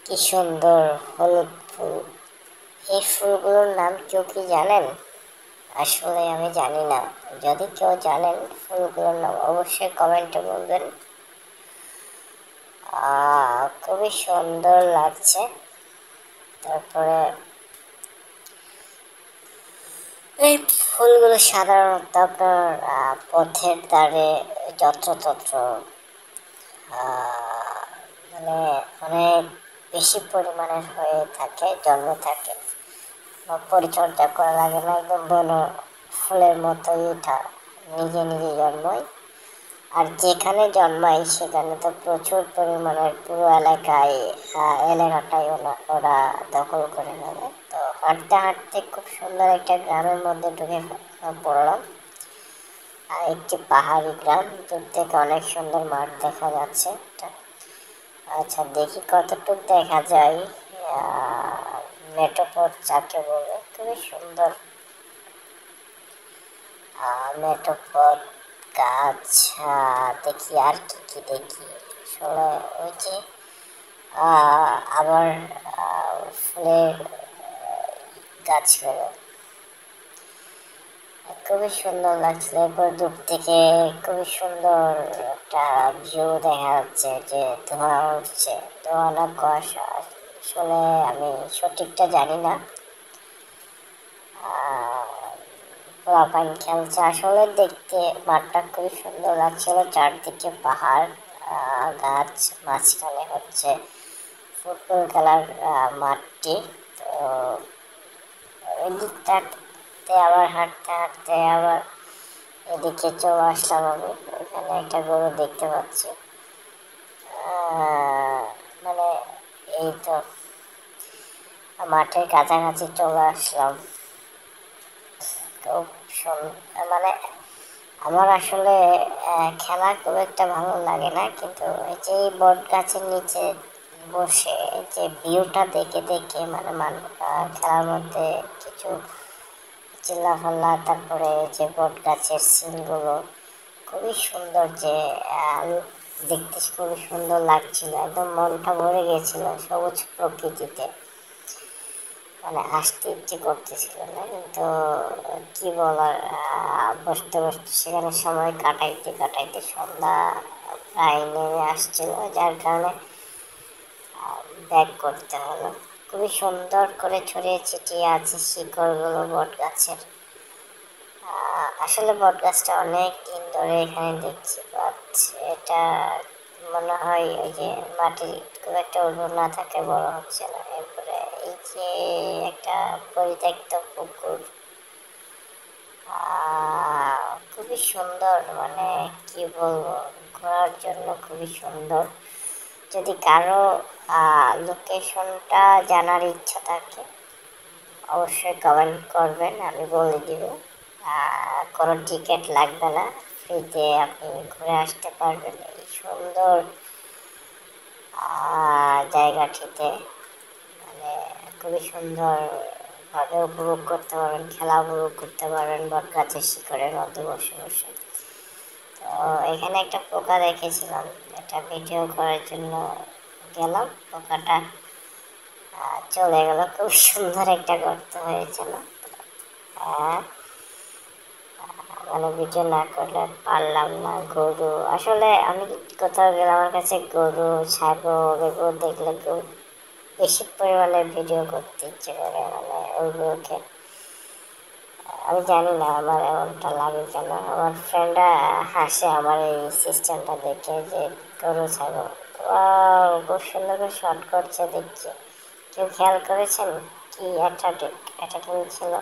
কি সুন্দর হলুদ ফুল। এই ফুলগুলোর নাম কেউ কি জানেন? আসলে আমি জানি না। যদি কেউ জানেন ফুলগুলোর নাম অবশ্যই কমেন্টে বলবেন। খুবই সুন্দর লাগছে। তারপরে এই ফুলগুলো সাধারণত আপনার পথের ধারে যত্রতত্র মানে অনেক বেশি পরিমাণের হয়ে থাকে, জন্মে থাকে, পরিচর্যা করা লাগে না, একদম বন ফুলের মতোই এটা নিজে নিজে জন্মায়। আর যেখানে জন্মায় সেখানে তো প্রচুর পরিমাণের পুরো এলাকাটাই ওরা দখল করে নেবে। তো হাঁটতে হাঁটতে খুব সুন্দর একটা গ্রামের মধ্যে ঢুকে পড়লাম। আর একটি পাহাড়ি গ্রাম, দূর থেকে অনেক সুন্দর মাঠ দেখা যাচ্ছে। আচ্ছা, দেখি কতটুকু দেখা যায়। মেঠোপথ যাকে বলে, খুবই সুন্দর মেঠোপথ, গাছ। দেখি আর কি কি দেখি। আসলে ওই যে আবার ফুলের গাছগুলো খুবই সুন্দর লাগছিল। এরপর দূর থেকে খুবই সুন্দর একটা ভিউ দেখা যাচ্ছে, যে ধোঁয়া উঠছে, ধোঁয়া না কুয়াশা, আসলে আমি সঠিকটা জানি না। পোলাপান খেলছে, আসলে দেখতে মাঠটা খুবই সুন্দর লাগছিল। চারদিকে পাহাড়, গাছ, মাঝখানে হচ্ছে ফুটবল খেলার মাঠটি। তো ওই দিকটাতে আবার হাঁটতে হাঁটতে আবার এদিকে চলে আসলাম আমি। এখানে একটা গরু দেখতে পাচ্ছি। মানে এই তো মাঠের কাছাকাছি চলে আসলাম। খুব মানে আমার আসলে খেলা খুব একটা ভালো লাগে না, কিন্তু এই যে বট গাছের নিচে বসে যে ভিউটা দেখে দেখে মানে খেলার মধ্যে কিছু চিল্লাফাল্লা, তারপরে যে বট গাছের সিনগুলো খুবই সুন্দর, যে দেখতে খুবই সুন্দর লাগছিল, একদম মনটা ভরে গেছিল সবুজ প্রকৃতিতে। মানে আসতে ইচ্ছে করতেছিল না, কিন্তু কি বলার, বসতে বসতে সেখানে সময় কাটাইতে কাটাইতে সন্ধ্যা প্রায় নেমে আসছিল, যার কারণে ব্যাক করতে হলো। খুবই সুন্দর করে ছড়িয়ে ছিটিয়ে আছে শিকড়গুলো বট গাছের। আসলে বট গাছটা অনেক দিন ধরে এখানে দেখছি, বাট এটা মনে হয় ওই যে মাটি খুব একটা উর্বর না থাকে, বড় হচ্ছে না। এরপরে এই যে একটা পরিত্যক্ত পুকুর, খুবই সুন্দর, মানে কি বলবো, ঘোরার জন্য খুবই সুন্দর। যদি কারো লোকেশনটা জানার ইচ্ছা থাকে অবশ্যই কমেন্ট করবেন, আমি বলে দিব। কোনো টিকিট লাগবে না, ফ্রিতে আপনি ঘুরে আসতে পারবেন এই সুন্দর জায়গাটিতে। মানে খুবই সুন্দরভাবে উপভোগ করতে পারবেন, খেলা উপভোগ করতে পারবেন বট গাছের শিকড়ের মধ্যে বসে বসে। তো এখানে একটা পোকা দেখেছিলাম, এটা ভিডিও করার জন্য গেলাম, পোকাটা চলে গেল। খুব সুন্দর একটা গর্ত হয়েছিল। মানে ভিডিও না করলে পারলাম না। গরু, আসলে আমি কোথাও গেলে আমার কাছে গরু, ছাগল এগুলো দেখলে বেশি পরিমাণে ভিডিও করতে ইচ্ছে করে, মানে ওইগুলোকে। আমি জানি না আমার এমনটা লাগে কেন। আমার ফ্রেন্ডরা হাসে আমার এই সিস্টেমটা দেখে, যে গরু ছাগল খুব সুন্দর করে শর্ট করছে দেখছি। কেউ খেয়াল করেছেন কি অ্যাট্রাক্টিভ ছিল?